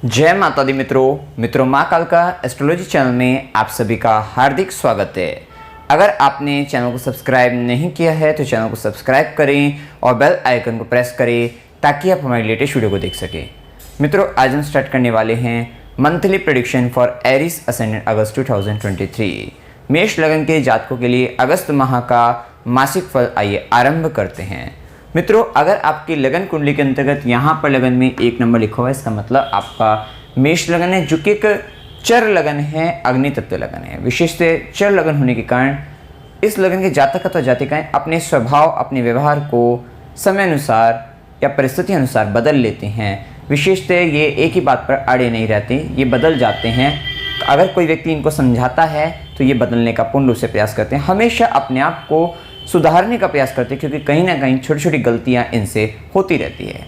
जय माता दी मित्रों माँ काल का एस्ट्रोलॉजी चैनल में आप सभी का हार्दिक स्वागत है। अगर आपने चैनल को सब्सक्राइब नहीं किया है तो चैनल को सब्सक्राइब करें और बेल आइकन को प्रेस करें ताकि आप हमारी लेटेस्ट वीडियो को देख सकें। मित्रों, आज हम स्टार्ट करने वाले हैं monthly prediction for Aries ascendant August 2023। मेष लगन के जातकों के लिए अगस्त माह का मासिक फल आइए आरंभ करते हैं। मित्रों, अगर आपकी लगन कुंडली के अंतर्गत यहाँ पर लगन में 1 नंबर लिखा हुआ है, इसका मतलब आपका मेष लगन है, जो कि एक चर लगन है, अग्नि तत्व लगन है। विशेषतः चर लगन होने के कारण इस लगन के जातक अथवा जातिकाएं अपने स्वभाव, अपने व्यवहार को समय अनुसार या परिस्थिति अनुसार बदल लेते हैं। विशेषतः ये एक ही बात पर अड़े नहीं रहते, ये बदल जाते हैं। अगर कोई व्यक्ति इनको समझाता है तो ये बदलने का पूर्ण रूप से प्रयास करते हैं, हमेशा अपने आप को सुधारने का प्रयास करते हैं, क्योंकि कहीं ना कहीं छोटी छोटी गलतियां इनसे होती रहती है।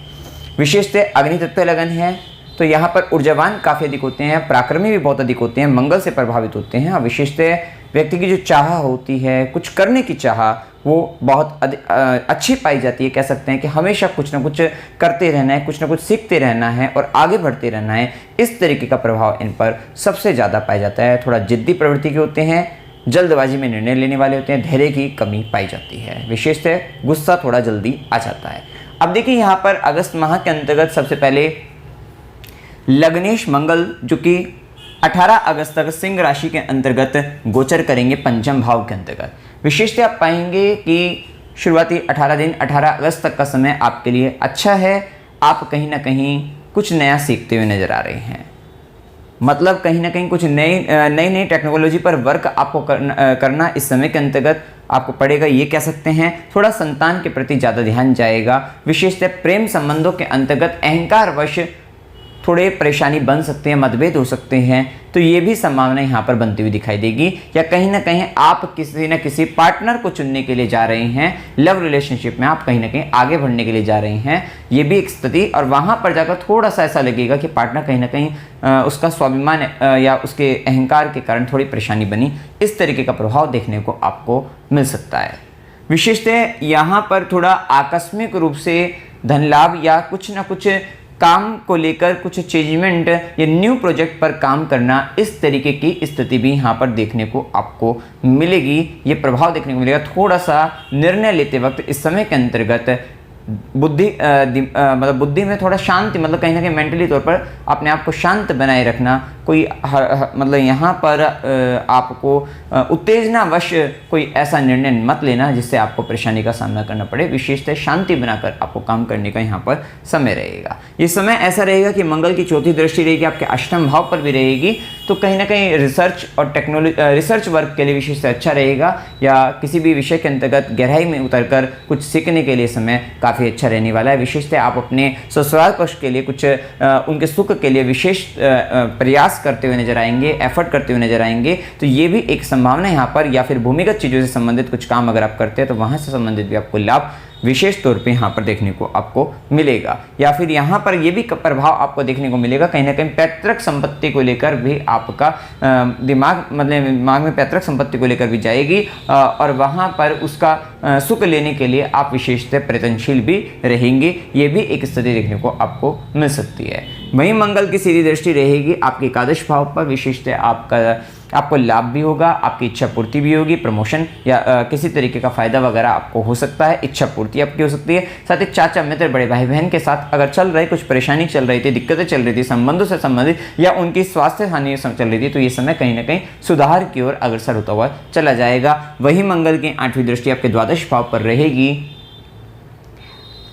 विशेषतः अग्नि तत्व लगन है तो यहाँ पर ऊर्जावान काफ़ी अधिक होते हैं, पराक्रमी भी बहुत अधिक होते हैं, मंगल से प्रभावित होते हैं। और विशेषतः व्यक्ति की जो चाह होती है, कुछ करने की चाह, वो बहुत अच्छी पाई जाती है। कह सकते हैं कि हमेशा कुछ ना कुछ करते रहना है, कुछ ना कुछ सीखते रहना है और आगे बढ़ते रहना है। इस तरीके का प्रभाव इन पर सबसे ज़्यादा पाया जाता है। थोड़ा जिद्दी प्रवृत्ति के होते हैं, जल्दबाजी में निर्णय लेने वाले होते हैं, धैर्य की कमी पाई जाती है। विशेषतः गुस्सा थोड़ा जल्दी आ जाता है। अब देखिए, यहाँ पर अगस्त माह के अंतर्गत सबसे पहले लग्नेश मंगल, जो कि 18 अगस्त तक सिंह राशि के अंतर्गत गोचर करेंगे पंचम भाव के अंतर्गत। विशेषतः आप पाएंगे कि शुरुआती 18 दिन 18 अगस्त तक का समय आपके लिए अच्छा है। आप कहीं ना कहीं कुछ नया सीखते हुए नजर आ रहे हैं, मतलब कहीं ना कहीं कुछ नई टेक्नोलॉजी पर वर्क आपको करना इस समय के अंतर्गत आपको पड़ेगा, ये कह सकते हैं। थोड़ा संतान के प्रति ज़्यादा ध्यान जाएगा। विशेषतः प्रेम संबंधों के अंतर्गत अहंकारवश थोड़े परेशानी बन सकते हैं, मतभेद हो सकते हैं, तो ये भी संभावना यहाँ पर बनती हुई दिखाई देगी। या कहीं ना कहीं आप किसी न किसी पार्टनर को चुनने के लिए जा रहे हैं, लव रिलेशनशिप में आप कहीं ना कहीं आगे बढ़ने के लिए जा रहे हैं, ये भी एक स्थिति। और वहाँ पर जाकर थोड़ा सा ऐसा लगेगा कि पार्टनर कहीं ना कहीं उसका स्वाभिमान या उसके अहंकार के कारण थोड़ी परेशानी बनी, इस तरीके का प्रभाव देखने को आपको मिल सकता है। विशेषतः यहाँ पर थोड़ा आकस्मिक रूप से धन लाभ या कुछ ना कुछ काम को लेकर कुछ अचीवमेंट या न्यू प्रोजेक्ट पर काम करना, इस तरीके की स्थिति भी यहाँ पर देखने को आपको मिलेगी। ये प्रभाव देखने को मिलेगा। थोड़ा सा निर्णय लेते वक्त इस समय के अंतर्गत बुद्धि में थोड़ा शांति, मतलब कहीं ना कहीं मेंटली तौर पर अपने आप को शांत बनाए रखना। कोई मतलब यहाँ पर आपको उत्तेजनावश कोई ऐसा निर्णय मत लेना जिससे आपको परेशानी का सामना करना पड़े। विशेषतः शांति बनाकर आपको काम करने का यहाँ पर समय रहेगा। ये समय ऐसा रहेगा कि मंगल की चौथी दृष्टि रहेगी, आपके अष्टम भाव पर भी रहेगी, तो कहीं ना कहीं रिसर्च और रिसर्च वर्क के लिए विशेषतः अच्छा रहेगा। या किसी भी विषय के अंतर्गत गहराई में उतरकर कुछ सीखने के लिए समय काफ़ी अच्छा रहने वाला है। विशेषतः आप अपने ससुराल पक्ष के लिए कुछ उनके सुख के लिए विशेष प्रयास करते हुए नजर आएंगे, एफर्ट करते हुए नजर आएंगे, तो ये भी एक संभावना यहाँ पर। या फिर भूमिगत चीज़ों से संबंधित कुछ काम अगर आप करते हैं तो वहाँ से संबंधित भी आपको लाभ विशेष तौर पे यहाँ पर देखने को आपको मिलेगा। या फिर यहाँ पर ये भी प्रभाव आपको देखने को मिलेगा, कहीं ना कहीं पैतृक संपत्ति को लेकर भी आपका दिमाग में पैतृक संपत्ति को लेकर भी जाएगी और वहाँ पर उसका सुख लेने के लिए आप विशेषतः प्रयत्नशील भी रहेंगे। ये भी एक स्थिति देखने को आपको मिल सकती है। वहीं मंगल की सीधी दृष्टि रहेगी आपके एकादश भाव पर। विशेषतः आपको लाभ भी होगा, आपकी इच्छा पूर्ति भी होगी, प्रमोशन या किसी तरीके का फायदा वगैरह आपको हो सकता है, इच्छा पूर्ति आपकी हो सकती है। साथ ही चाचा मित्र बड़े भाई बहन के साथ अगर चल रहे कुछ परेशानी चल रही थी, दिक्कतें चल रही थी संबंधों से संबंधित या उनकी स्वास्थ्य हानि चल रही थी, तो ये समय कहीं ना कहीं सुधार की ओर अग्रसर होता हुआ चला जाएगा। वही मंगल की 8वीं दृष्टि आपके द्वादश भाव पर रहेगी।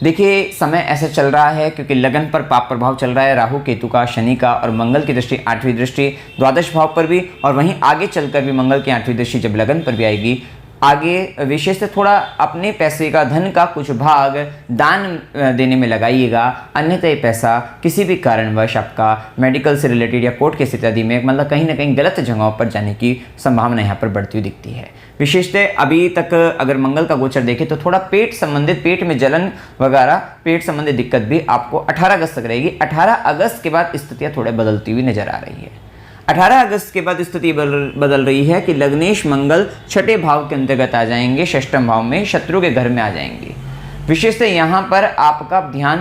देखिए, समय ऐसा चल रहा है क्योंकि लगन पर पाप प्रभाव चल रहा है, राहु केतु का, शनि का, और मंगल की दृष्टि 8वीं दृष्टि द्वादश भाव पर भी, और वहीं आगे चलकर भी मंगल की 8वीं दृष्टि जब लगन पर भी आएगी, आगे विशेषतः थोड़ा अपने पैसे का, धन का कुछ भाग दान देने में लगाइएगा। अन्यथा ये पैसा किसी भी कारणवश आपका मेडिकल से रिलेटेड या कोर्ट केस इत्यादि में, मतलब कहीं ना कहीं गलत जगहों पर जाने की संभावना यहाँ पर बढ़ती हुई दिखती है। विशेषतः अभी तक अगर मंगल का गोचर देखें तो थोड़ा पेट संबंधित, पेट में जलन वगैरह, पेट संबंधित दिक्कत भी आपको 18 अगस्त तक रहेगी। 18 अगस्त के बाद स्थितियाँ थोड़े बदलती हुई नजर आ रही है। 18 अगस्त के बाद स्थिति बदल रही है कि लग्नेश मंगल छठे भाव के अंतर्गत आ जाएंगे, षष्ठम भाव में शत्रु के घर में आ जाएंगे। विशेषतः यहाँ पर आपका ध्यान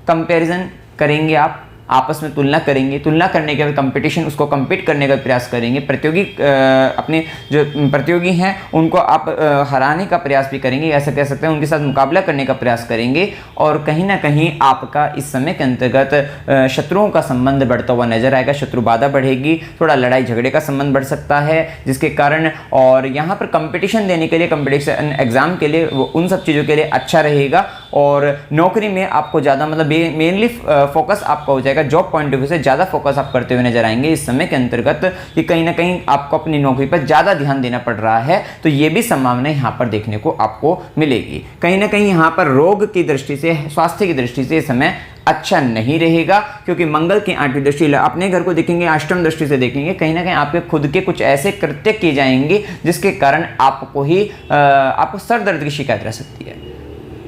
कंपैरिजन करेंगे आप आपस में तुलना करेंगे, तुलना करने के बाद कंपटीशन, उसको compete करने का प्रयास करेंगे, प्रतियोगी अपने जो प्रतियोगी हैं उनको आप हराने का प्रयास भी करेंगे, ऐसा कह सकते हैं उनके साथ मुकाबला करने का प्रयास करेंगे। और कहीं ना कहीं आपका इस समय के अंतर्गत शत्रुओं का संबंध बढ़ता हुआ नजर आएगा, शत्रु बाधा बढ़ेगी, थोड़ा लड़ाई झगड़े का संबंध बढ़ सकता है जिसके कारण, और यहाँ पर कंपटीशन देने के लिए, कंपटीशन एग्जाम के लिए, उन सब चीज़ों के लिए अच्छा रहेगा। और नौकरी में आपको ज़्यादा मतलब मेनली फोकस आपका हो जाएगा, जॉब पॉइंट ऑफ व्यू से ज़्यादा फोकस आप करते हुए नजर आएंगे इस समय के अंतर्गत, कि कहीं ना कहीं आपको अपनी नौकरी पर ज़्यादा ध्यान देना पड़ रहा है। तो ये भी संभावना यहाँ पर देखने को आपको मिलेगी। कहीं ना कहीं यहाँ पर रोग की दृष्टि से, स्वास्थ्य की दृष्टि से समय अच्छा नहीं रहेगा, क्योंकि मंगल की 8वीं दृष्टि अपने घर को देखेंगे, अष्टम दृष्टि से देखेंगे, कहीं ना कहीं आपके खुद के कुछ ऐसे कृत्य किए जाएंगे जिसके कारण आपको सर दर्द की शिकायत रह सकती है।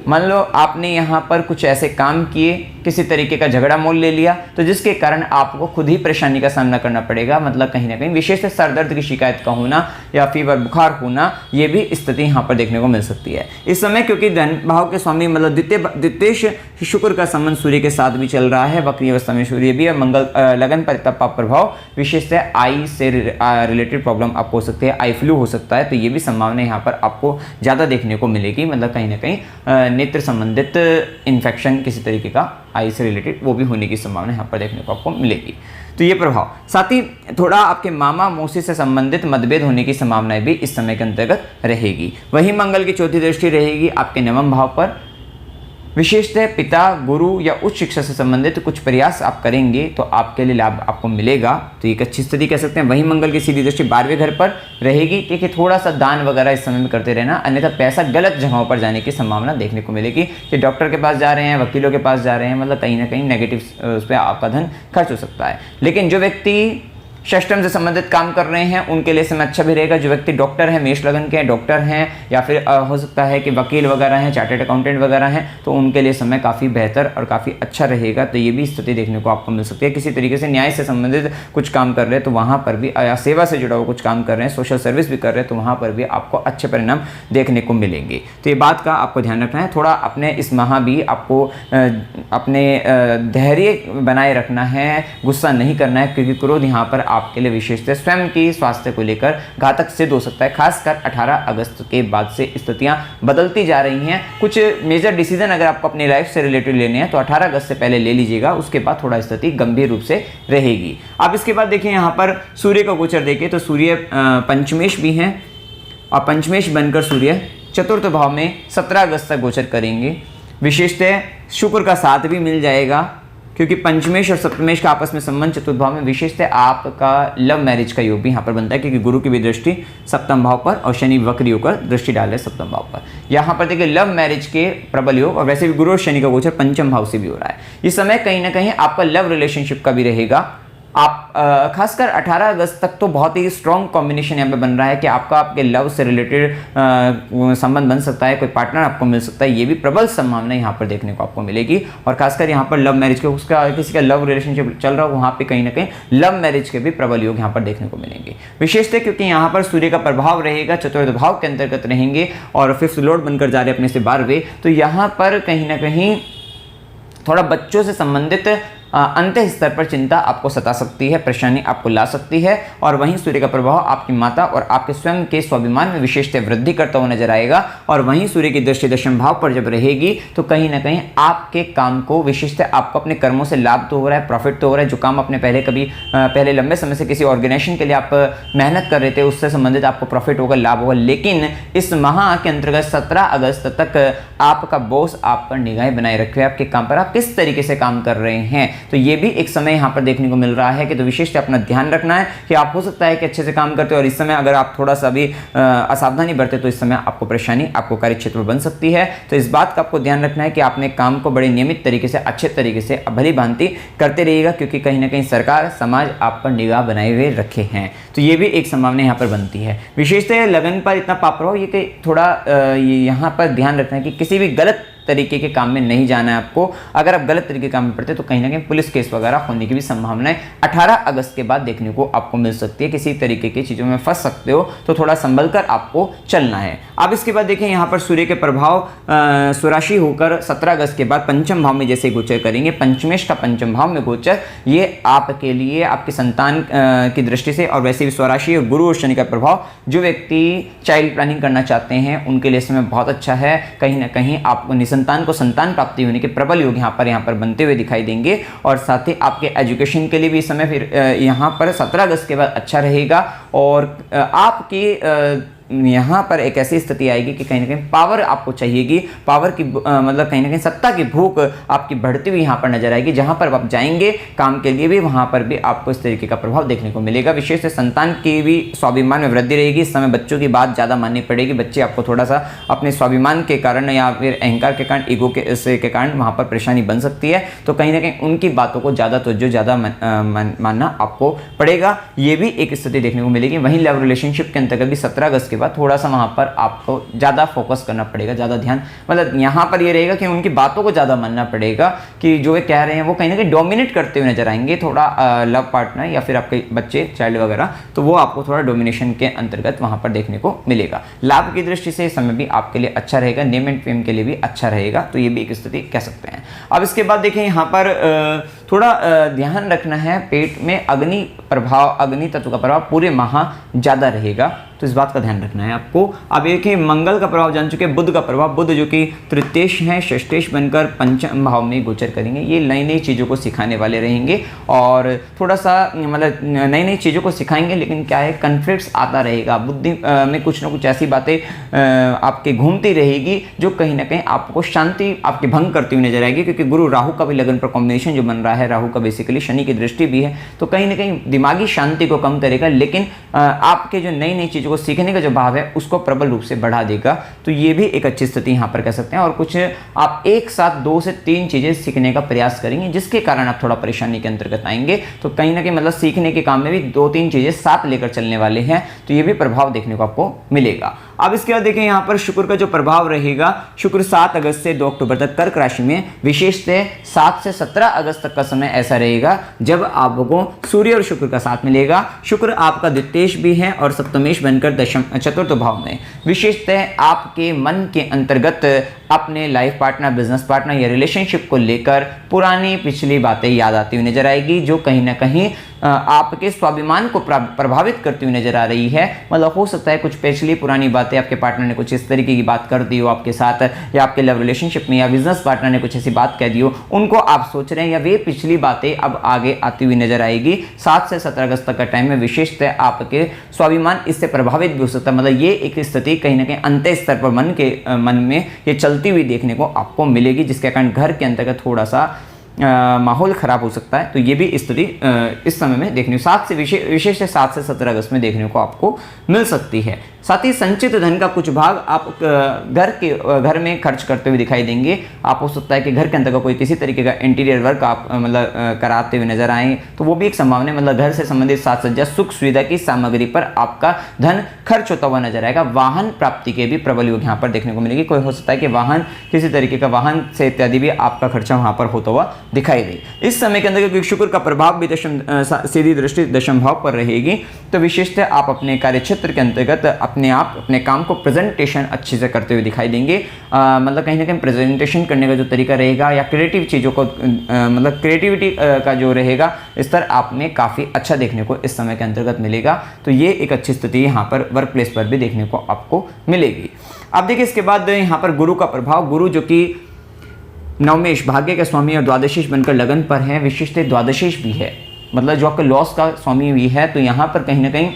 मान लो आपने यहाँ पर कुछ ऐसे काम किए, किसी तरीके का झगड़ा मोल ले लिया, तो जिसके कारण आपको खुद ही परेशानी का सामना करना पड़ेगा। मतलब कहीं ना कहीं विशेष सर दर्द की शिकायत का होना या फीवर, बुखार होना, ये भी स्थिति यहाँ पर देखने को मिल सकती है इस समय, क्योंकि धन भाव के स्वामी मतलब द्वितीय शुक्र का संबंध सूर्य के साथ भी चल रहा है, वक्री अवस्था में सूर्य भी, और मंगल लगन पर इतना प्रभाव, विशेषतः आई से रिलेटेड प्रॉब्लम आपको हो सकती है, आई फ्लू हो सकता है। तो ये भी संभावना यहाँ पर आपको ज़्यादा देखने को मिलेगी। मतलब कहीं ना कहीं नेत्र संबंधित इन्फेक्शन किसी तरीके का आई से रिलेटेड वो भी होने की संभावना यहाँ पर देखने को आपको मिलेगी। तो ये प्रभाव, साथ ही थोड़ा आपके मामा मौसी से संबंधित मतभेद होने की संभावनाएं भी इस समय के अंतर्गत रहेगी। वही मंगल की 4थी दृष्टि रहेगी आपके 9वें भाव पर। विशेषतः पिता, गुरु या उच्च शिक्षा से संबंधित कुछ प्रयास आप करेंगे तो आपके लिए लाभ आपको मिलेगा। तो एक अच्छी स्थिति कह सकते हैं। वहीं मंगल की सीधी दृष्टि 12वें घर पर रहेगी, क्योंकि थोड़ा सा दान वगैरह इस समय में करते रहना, अन्यथा पैसा गलत जगहों पर जाने की संभावना देखने को मिलेगी, कि डॉक्टर के पास जा रहे हैं, वकीलों के पास जा रहे हैं, मतलब कहीं ना कहीं नेगेटिव उस पर आपका धन खर्च हो सकता है। लेकिन जो व्यक्ति षष्टम से संबंधित काम कर रहे हैं उनके लिए समय अच्छा भी रहेगा। जो व्यक्ति डॉक्टर हैं, मेष लगन के हैं, डॉक्टर हैं, या फिर हो सकता है कि वकील वगैरह हैं, चार्टर्ड अकाउंटेंट वगैरह हैं, तो उनके लिए समय काफ़ी बेहतर और काफ़ी अच्छा रहेगा। तो ये भी स्थिति देखने को आपको मिल सकती है। किसी तरीके से न्याय से संबंधित कुछ काम कर रहे हैं तो वहाँ पर भी, या सेवा से जुड़ा हुआ कुछ काम कर रहे हैं, सोशल सर्विस भी कर रहे हैं, तो वहाँ पर भी आपको अच्छे परिणाम देखने को मिलेंगे। तो ये बात का आपको ध्यान रखना है। थोड़ा अपने इस माह भी आपको अपने धैर्य बनाए रखना है, गुस्सा नहीं करना है, क्योंकि क्रोध यहाँ पर आपके लिए विशेषतः स्वयं की स्वास्थ्य को लेकर घातक सिद्ध हो सकता है। खासकर 18 अगस्त के बाद से स्थितियां बदलती जा रही हैं। कुछ मेजर डिसीजन अगर आपको अपनी लाइफ से रिलेटेड लेने हैं तो 18 अगस्त से पहले ले लीजिएगा, उसके बाद थोड़ा स्थिति गंभीर रूप से रहेगी। अब इसके बाद देखिए यहाँ पर सूर्य का गोचर देखिए तो सूर्य पंचमेश भी हैं, और पंचमेश बनकर सूर्य चतुर्थ भाव में 17 अगस्त तक गोचर करेंगे। विशेषतः शुक्र का साथ भी मिल जाएगा, क्योंकि पंचमेश और सप्तमेश का आपस में संबंध चतुर्थ भाव में, विशेषतः आपका लव मैरिज का योग भी यहाँ पर बनता है, क्योंकि गुरु की भी दृष्टि सप्तम भाव पर और शनि वक्री होकर दृष्टि डाल रहे सप्तम भाव पर। यहाँ पर देखिए लव मैरिज के प्रबल योग, और वैसे भी गुरु और शनि का गोचर पंचम भाव से भी हो रहा है। इस समय कहीं ना कहीं आपका लव रिलेशनशिप का भी रहेगा। आप खासकर 18 अगस्त तक तो बहुत ही स्ट्रॉन्ग कॉम्बिनेशन यहाँ पे बन रहा है कि आपका आपके लव से रिलेटेड संबंध बन सकता है, कोई पार्टनर आपको मिल सकता है। ये भी प्रबल संभावना यहाँ पर देखने को आपको मिलेगी। और खासकर यहाँ पर लव मैरिज के, उसका किसी का लव रिलेशनशिप चल रहा हो, वहाँ पे कहीं ना कहीं लव मैरिज के भी प्रबल योग यहाँ पर देखने को मिलेंगे। विशेषतः क्योंकि यहाँ पर सूर्य का प्रभाव रहेगा, चतुर्थ भाव के अंतर्गत रहेंगे और 5th लॉर्ड बनकर जा रहे अपने से 12वें, तो यहाँ पर कहीं ना कहीं थोड़ा बच्चों से संबंधित अंत स्तर पर चिंता आपको सता सकती है, परेशानी आपको ला सकती है। और वहीं सूर्य का प्रभाव आपकी माता और आपके स्वयं के स्वाभिमान में विशेषतः वृद्धि करता हुआ नजर आएगा। और वहीं सूर्य की दृष्टि दशम भाव पर जब रहेगी तो कहीं ना कहीं आपके काम को, विशेषतः आपको अपने कर्मों से लाभ तो हो रहा है, प्रॉफिट तो हो रहा है। जो काम आपने पहले लंबे समय से किसी ऑर्गेनाइजेशन के लिए आप मेहनत कर रहे थे, उससे संबंधित आपको प्रॉफिट होगा, लाभ होगा। लेकिन इस माह के अंतर्गत 17 अगस्त तक आपका बॉस आप पर निगाहें बनाए रखे, आपके काम पर आप किस तरीके से काम कर रहे हैं, तो ये भी एक समय यहाँ पर देखने को मिल रहा है कि तो विशेष अपना ध्यान रखना है कि आप हो सकता है कि अच्छे से काम करते हो और इस समय अगर आप थोड़ा सा भी असावधानी बरते तो इस समय आपको परेशानी आपको कार्य क्षेत्र में बन सकती है। तो इस बात का आपको ध्यान रखना है कि आपने काम को बड़े नियमित तरीके से, अच्छे तरीके से भली भांति करते रहिएगा, क्योंकि कहीं ना कहीं सरकार, समाज आप पर निगाह बनाए हुए रखे हैं। तो ये भी एक संभावना यहाँ पर बनती है। विशेषतः लगन पर इतना पाप प्रभाव, ये कि थोड़ा यहाँ पर ध्यान रखना है कि किसी भी गलत तरीके के काम में नहीं जाना है आपको। अगर आप गलत तरीके के काम में पड़ते तो कहीं ना कहीं पुलिस केस वगैरह होने की भी संभावनाएं 18 अगस्त के बाद देखने को आपको मिल सकती है। किसी तरीके की चीज़ों में फंस सकते हो, तो थोड़ा संभल कर आपको चलना है। अब इसके बाद देखें यहाँ पर सूर्य के प्रभाव स्वराशि होकर 17 अगस्त के बाद पंचम भाव में जैसे गोचर करेंगे, पंचमेश का पंचम भाव में गोचर, ये आपके लिए आपके संतान की दृष्टि से, और वैसे भी स्वराशि और गुरु और शनि का प्रभाव, जो व्यक्ति चाइल्ड प्लानिंग करना चाहते हैं उनके लिए समय बहुत अच्छा है। कहीं ना कहीं आपको निसंतान को संतान प्राप्ति होने के प्रबल योग यहाँ पर बनते हुए दिखाई देंगे। और साथ ही आपके एजुकेशन के लिए भी समय फिर यहाँ पर 17 अगस्त के बाद अच्छा रहेगा। और आपकी यहाँ पर एक ऐसी स्थिति आएगी कि कहीं ना कहीं पावर आपको चाहिएगी, पावर की मतलब कहीं ना कहीं सत्ता की भूख आपकी बढ़ती हुई यहाँ पर नजर आएगी। जहाँ पर आप जाएंगे काम के लिए भी, वहाँ पर भी आपको इस तरीके का प्रभाव देखने को मिलेगा। विशेष से संतान की भी स्वाभिमान में वृद्धि रहेगी। इस समय बच्चों की बात ज़्यादा माननी पड़ेगी। बच्चे आपको थोड़ा सा अपने स्वाभिमान के कारण या फिर अहंकार के कारण, ईगो के कारण वहाँ पर परेशानी बन सकती है। तो कहीं ना कहीं उनकी बातों को ज़्यादा तवज्जो ज़्यादा मानना आपको पड़ेगा, ये भी एक स्थिति देखने को मिलेगी। वहीं लव रिलेशनशिप के अंतर्गत भी 17 अगस्त के बाद थोड़ा सा वहां पर आपको ज्यादा फोकस करना पड़ेगा, ज्यादा ध्यान, मतलब यहां पर ये रहेगा कि उनकी बातों को ज्यादा मानना पड़ेगा कि जो वे कह रहे हैं वो कहीं ना कहीं डोमिनेट करते हुए नजर आएंगे। थोड़ा लव पार्टनर या फिर आपके बच्चे, चाइल्ड वगैरह, तो वो आपको थोड़ा डोमिनेशन के अंतर्गत वहां पर देखने को मिलेगा। लाभ की दृष्टि से समय भी आपके लिए अच्छा रहेगा, नेम एंड फेम के लिए भी अच्छा रहेगा। तो ये भी एक स्थिति कह सकते हैं। अब इसके बाद देखिए यहाँ पर थोड़ा ध्यान रखना है, पेट में अग्नि प्रभाव, अग्नि तत्व का प्रभाव पूरे माह ज्यादा रहेगा, तो इस बात का ध्यान रखना है आपको। अब देखिए मंगल का प्रभाव जान चुके, बुध का प्रभाव, बुध जो कि तृतीयेश है, षष्ठेश बनकर पंचम भाव में गोचर करेंगे। ये नई नई चीज़ों को सिखाने वाले रहेंगे और थोड़ा सा मतलब नई नई चीज़ों को सिखाएंगे, लेकिन क्या है कन्फ्लिक्ट्स आता रहेगा, बुद्धि में कुछ ना कुछ ऐसी बातें आपके घूमती रहेगी जो कहीं ना कहीं आपको शांति आपकी भंग करती हुई नजर आएगी। क्योंकि गुरु राहु का भी लगन पर कॉम्बिनेशन जो बन रहा है, राहु का बेसिकली शनि की दृष्टि भी है, तो कहीं ना कहीं दिमागी शांति को कम करेगा, लेकिन आपके जो नई नई चीज़ों को सीखने का जो भाव है उसको प्रबल रूप से बढ़ा देगा। तो ये भी एक अच्छी स्थिति यहाँ पर कह सकते हैं। और कुछ आप एक साथ 2 से 3 चीजें सीखने का प्रयास करेंगे, जिसके कारण आप थोड़ा परेशानी के अंतर्गत आएंगे। तो कहीं ना कहीं मतलब सीखने के काम में भी 2-3 चीजें साथ लेकर चलने वाले हैं, तो ये भी प्रभाव देखने को आपको मिलेगा। अब इसके बाद देखें यहाँ पर शुक्र का जो प्रभाव रहेगा, शुक्र 7 अगस्त से 2 अक्टूबर तक कर्क राशि में, विशेषतः 7 से 17 अगस्त तक का समय ऐसा रहेगा जब आपको सूर्य और शुक्र का साथ मिलेगा। शुक्र आपका द्वितीयेश भी है और सप्तमेश बनकर चतुर्थ भाव में, विशेषतः आपके मन के अंतर्गत अपने लाइफ पार्टनर, बिजनेस पार्टनर या रिलेशनशिप को लेकर पुरानी पिछली बातें याद आती हुई नजर आएगी, जो कहीं ना कहीं आपके स्वाभिमान को प्रभावित करती हुई नजर आ रही है। मतलब हो सकता है कुछ पिछली पुरानी बातें, आपके पार्टनर ने कुछ इस तरीके की बात कर दी हो आपके साथ, या आपके लव रिलेशनशिप में या बिजनेस पार्टनर ने कुछ ऐसी बात कह दी हो, उनको आप सोच रहे हैं, या वे पिछली बातें अब आगे आती हुई नजर आएगी। 7 से 17 अगस्त तक का टाइम में विशेषतः आपके स्वाभिमान इससे प्रभावित भी हो सकता है। मतलब ये एक स्थिति कहीं ना कहीं अंत स्तर पर मन में ये चलती हुई देखने को आपको मिलेगी, जिसके कारण घर के अंतर्गत थोड़ा सा माहौल खराब हो सकता है। तो ये भी स्थिति इस समय में देखने को 7 से 17 अगस्त में देखने को आपको मिल सकती है। साथ ही संचित धन का कुछ भाग आप घर में खर्च करते हुए दिखाई देंगे। आप हो सकता है कि घर के अंदर का कोई किसी तरीके का इंटीरियर वर्क आप मतलब कराते हुए नजर आए, तो वो भी एक संभावना है। मतलब घर से संबंधित साज सज्जा, सुख सुविधा की सामग्री पर आपका धन खर्च होता हुआ नजर आएगा। वाहन प्राप्ति के भी प्रबल योग यहाँ पर देखने को मिलेगी। कोई हो सकता है कि वाहन, किसी तरीके का वाहन से इत्यादि भी आपका खर्चा वहां पर होता हुआ दिखाई दे। इस समय के अंदर शुक्र का प्रभाव भी सीधी दृष्टि दशम भाव पर रहेगी, तो विशेषतः आप अपने कार्य क्षेत्र के अंतर्गत अपने काम को प्रेजेंटेशन अच्छे से करते हुए दिखाई देंगे। मतलब कहीं ना कहीं प्रेजेंटेशन करने का जो तरीका रहेगा या क्रिएटिव चीज़ों को मतलब क्रिएटिविटी का जो रहेगा स्तर आप में काफ़ी अच्छा देखने को इस समय के अंतर्गत मिलेगा। तो ये एक अच्छी स्थिति यहाँ पर वर्क प्लेस पर भी देखने को आपको मिलेगी। अब देखिए इसके बाद यहाँ पर गुरु का प्रभाव, गुरु जो कि नवमेश भाग्य के स्वामी और द्वादशीश बनकर लगन पर है, विशेषतः द्वादशीश भी है, मतलब जो आपके लॉस का स्वामी भी है। तो यहाँ पर कहीं ना कहीं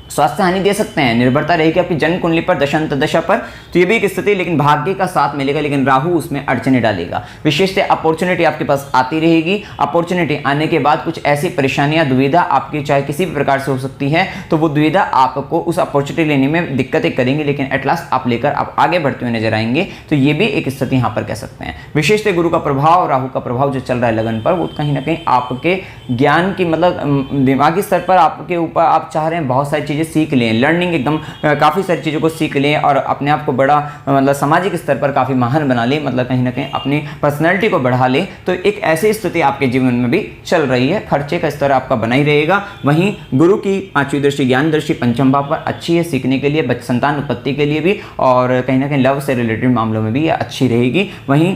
स्वास्थ्य हानि दे सकते हैं। निर्भरता रहेगी आपकी जन्म कुंडली पर, दशांत दशा पर, तो ये भी एक स्थिति, लेकिन भाग्य का साथ मिलेगा, लेकिन राहु उसमें अड़चने डालेगा। विशेषतः अपॉर्चुनिटी आपके पास आती रहेगी। अपॉर्चुनिटी आने के बाद कुछ ऐसी परेशानियां, दुविधा आपकी चाहे किसी भी प्रकार से हो सकती है, तो वो दुविधा आपको उस अपॉर्चुनिटी लेने में दिक्कतें करेंगी, लेकिन एट लास्ट आप लेकर आप आगे बढ़ते हुए नजर आएंगे। तो ये भी एक स्थिति यहाँ पर कह सकते हैं। विशेषतः गुरु का प्रभाव, राहु का प्रभाव जो चल रहा है लगन पर, वो कहीं ना कहीं आपके ज्ञान की मतलब दिमागी स्तर पर आपके ऊपर आप चाह रहे हैं बहुत सारी चीजें चीज़ें सीख लें, लर्निंग एकदम काफ़ी सारी चीज़ों को सीख लें और अपने आप को बड़ा मतलब सामाजिक स्तर पर काफ़ी महान बना लें, मतलब कहीं ना कहीं अपनी पर्सनैलिटी को बढ़ा लें, तो एक ऐसी स्थिति आपके जीवन में भी चल रही है। खर्चे का स्तर आपका बना ही रहेगा। वहीं गुरु की 5वीं दृष्टि ज्ञान दृष्टि पंचम भाव पर अच्छी है, सीखने के लिए, संतान उत्पत्ति के लिए भी, और कहीं ना कहीं लव से रिलेटेड मामलों में भी अच्छी रहेगी। वहीं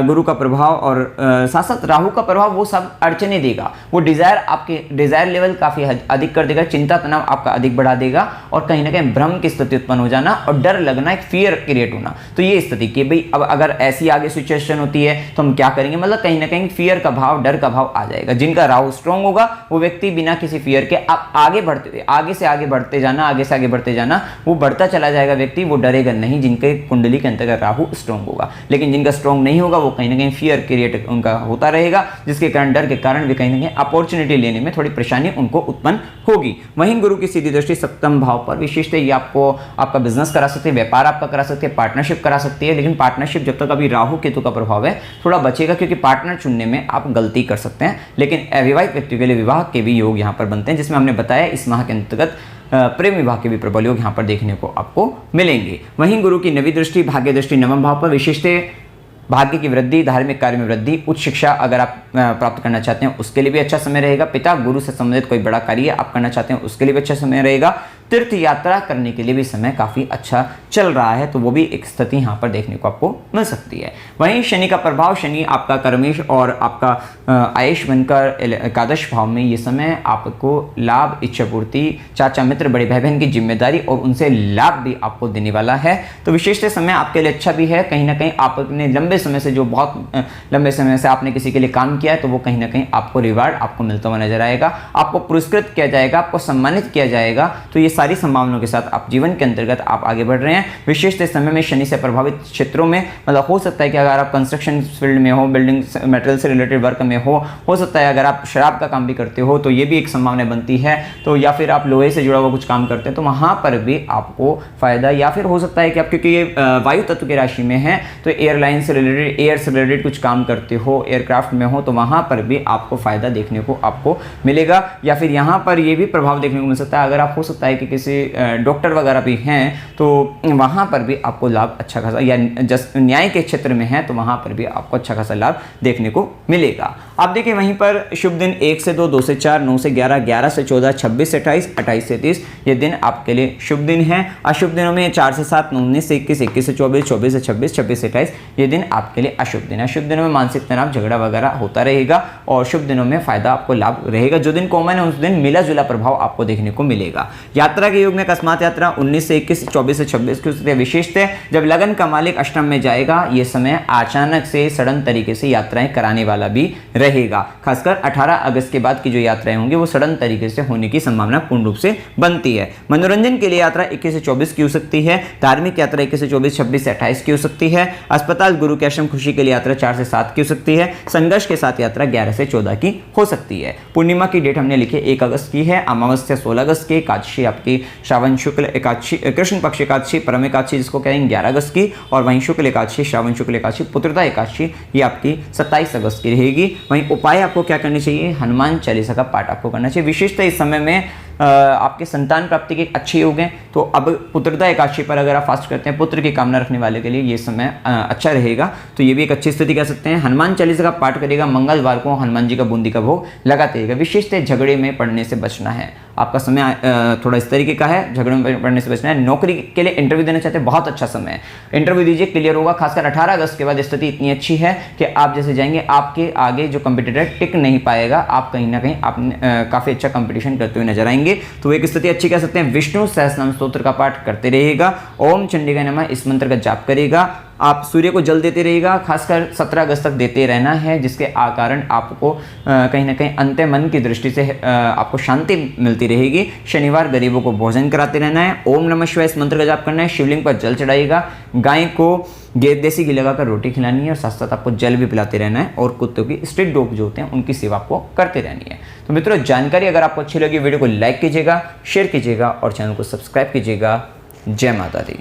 गुरु का प्रभाव और साथ साथ राहु का प्रभाव वो सब अड़चने देगा, वो डिजायर आपके डिजायर लेवल काफ़ी अधिक कर देगा, चिंता तनाव आपका अधिक बढ़ा देगा और कहीं ना कहीं भ्रम की स्थिति उत्पन्न हो जाना और डर लगना, एक फियर क्रिएट होना। तो ये स्थिति कि भाई अब अगर ऐसी आगे सिचुएशन होती है तो हम क्या करेंगे, मतलब कहीं ना कहीं फियर का भाव, डर का भाव आ जाएगा। जिनका राहु स्ट्रांग होगा वो व्यक्ति बिना किसी फियर के आप आगे से आगे बढ़ते जाना, वो बढ़ता चला जाएगा व्यक्ति, वो डरेगा नहीं जिनके कुंडली के अंतर्गत राहु स्ट्रांग होगा। लेकिन जिनका स्ट्रांग नहीं होगा वो कहीं ना कहीं फियर क्रिएट उनका होता रहेगा, जिसके कारण डर के कारण भी कहीं ना कहीं अपॉर्चुनिटी लेने में थोड़ी परेशानी उनको उत्पन्न होगी। वहीं गुरु की सीधी दृष्टि सप्तम भाव पर विशिष्ट है, ये आपको आपका बिजनेस करा सकते हैं, व्यापार आपका करा सकते हैं, पार्टनरशिप करा सकती है। लेकिन पार्टनरशिप जब तक अभी राहु केतु का प्रभाव है थोड़ा बचेगा, क्योंकि पार्टनर चुनने में आप गलती कर सकते हैं। लेकिन अविवाहित व्यक्तियों के लिए विवाह के भी योग यहाँ पर बनते हैं, जिसमें हमने बताया इस माह के अंतर्गत प्रेम विवाह के भी प्रबल योग यहाँ पर देखने को आपको मिलेंगे। वहीं गुरु की 9वीं दृष्टि भाग्य दृष्टि 9वें भाव पर विशिष्ट है, भाग्य की वृद्धि, धार्मिक कार्य में वृद्धि, उच्च शिक्षा अगर आप प्राप्त करना चाहते हैं उसके लिए भी अच्छा समय रहेगा। पिता गुरु से संबंधित कोई बड़ा कार्य आप करना चाहते हैं उसके लिए भी अच्छा समय रहेगा। तीर्थ यात्रा करने के लिए भी समय काफ़ी अच्छा चल रहा है, तो वो भी एक स्थिति यहाँ पर देखने को आपको मिल सकती है। वहीं शनि का प्रभाव, शनि आपका कर्मेश और आपका आयुष बनकर एकादश भाव में, ये समय आपको लाभ, इच्छा पूर्ति, चाचा मित्र, बड़े भाई बहन की जिम्मेदारी और उनसे लाभ भी आपको देने वाला है। तो विशेष समय आपके लिए अच्छा भी है। कहीं ना कहीं आपने लंबे समय से, जो बहुत लंबे समय से आपने किसी के लिए काम किया है, तो वो कहीं ना कहीं आपको रिवार्ड आपको मिलता हुआ नजर आएगा, आपको पुरस्कृत किया जाएगा, आपको सम्मानित किया जाएगा। तो ये सारी संभावनाओं के साथ आप जीवन के अंतर्गत आप आगे बढ़ रहे हैं। विशेष समय में शनि से प्रभावित क्षेत्रों में, मतलब हो सकता है कि अगर आप कंस्ट्रक्शन फील्ड में हो, बिल्डिंग मटेरियल से रिलेटेड वर्क में हो सकता है अगर आप शराब का काम भी करते हो तो ये भी एक संभावना बनती है। तो या फिर आप लोहे से जुड़ा हुआ कुछ काम करते हैं तो वहां पर भी आपको फायदा, या फिर हो सकता है कि आप, क्योंकि ये वायु तत्व की राशि में है, तो एयरलाइन से रिलेटेड, एयर से रिलेटेड कुछ काम करते हो, एयरक्राफ्ट में हो, तो वहां पर भी आपको फायदा देखने को आपको मिलेगा। या फिर यहाँ पर ये भी प्रभाव देखने को मिल सकता है, अगर आप हो सकता है कि किसी डॉक्टर वगैरह भी हैं तो वहाँ पर भी आपको लाभ अच्छा खासा, या न्याय के क्षेत्र में है तो वहाँ पर भी आपको अच्छा खासा लाभ देखने को मिलेगा। आप देखिए वहीं पर शुभ दिन 1 से 2, 2 से 4, 9 से 11, 11 से 14, 26 से 28, 28 से 30 ये दिन आपके लिए शुभ दिन है। अशुभ दिनों में 4 से 7, 19 से 21, 21 से 24, 24 से 26, 26 से 28 ये दिन आपके लिए अशुभ दिन है। शुभ दिनों में मानसिक तनाव, झगड़ा वगैरह होता रहेगा और शुभ दिनों में फायदा आपको लाभ रहेगा। जो दिन कॉमन है उस दिन मिला जुला प्रभाव आपको देखने को मिलेगा। यात्रा के योग में अकस्मात यात्रा 19 से 21, 24 से 26 की स्थिति विशेषता है। जब लगन का मालिक अष्टम में जाएगा ये समय अचानक से सडन तरीके से यात्राएं कराने वाला भी रहेगा। खासकर 18 अगस्त के बाद की जो यात्राएं होंगी वो सडन तरीके से होने की संभावना पूर्ण रूप से बनती है। मनोरंजन के लिए यात्रा 21 से 24 की हो सकती है। धार्मिक यात्रा 21 से 24, 26 से 28 की हो सकती है। अस्पताल, गुरु के आश्रम, खुशी के लिए यात्रा 4 से 7 की हो सकती है। संघर्ष के साथ यात्रा 11 से 14 की हो सकती है। पूर्णिमा की डेट हमने लिखी 1 अगस्त की है। अमावस्या 16 अगस्त की। एकादशी आपकी श्रावण शुक्ल एकादशी, कृष्ण पक्ष एकादशी, परम एकादशी जिसको कहेंगे 11 अगस्त की, और वहीं शुक्ल एकादशी, श्रावण शुक्ल एकादशी, पुत्रदा एकादशी ये आपकी 27 अगस्त की रहेगी। वहीं उपाय आपको क्या करनी चाहिए, हनुमान चालीसा का पाठ आपको करना चाहिए। विशेषतः इस समय में आपके संतान प्राप्ति के अच्छे योग हैं, तो अब पुत्रदा एकादशी पर अगर आप फास्ट करते हैं, पुत्र की कामना रखने वाले के लिए ये समय अच्छा रहेगा, तो ये भी एक अच्छी स्थिति कह सकते हैं। हनुमान चालीसा का पाठ करेगा, मंगलवार को हनुमान जी का बूंदी का भोग लगाते रहेगा। विशेषतः झगड़े में पड़ने से बचना है, आपका समय थोड़ा इस तरीके का है, झगड़े में पड़ने से बचना है। नौकरी के लिए इंटरव्यू देना चाहते हैं, बहुत अच्छा समय है, इंटरव्यू दीजिए, क्लियर होगा। खासकर 18 अगस्त के बाद स्थिति इतनी अच्छी है कि आप जैसे जाएंगे आपके आगे जो कंपटीटर टिक नहीं पाएगा, आप कहीं ना कहीं आप काफ़ी अच्छा कंपटीशन करते हुए नजर आएंगे, तो एक स्थिति अच्छी कह सकते हैं। विष्णु सहस्त्रनाम स्तोत्र का पाठ करते रहेगा, ओम चंडिका नमः इस मंत्र का जाप करेगा। आप सूर्य को जल देते रहेगा, खासकर 17 अगस्त तक देते रहना है, जिसके कारण आपको कहीं ना कहीं अंत्य मन की दृष्टि से आपको शांति मिलती रहेगी। शनिवार गरीबों को भोजन कराते रहना है, ओम नमः शिवाय इस मंत्र का जाप करना है। शिवलिंग पर जल चढ़ाइएगा, गाय को देसी घी लगाकर रोटी खिलानी है और साथ साथ आपको जल भी पिलाते रहना है, और कुत्तों की स्ट्रीट डॉग जो होते हैं उनकी सेवा आपको करते रहनी है। तो मित्रों, जानकारी अगर आपको अच्छी लगी वीडियो को लाइक कीजिएगा, शेयर कीजिएगा और चैनल को सब्सक्राइब कीजिएगा। जय माता दी।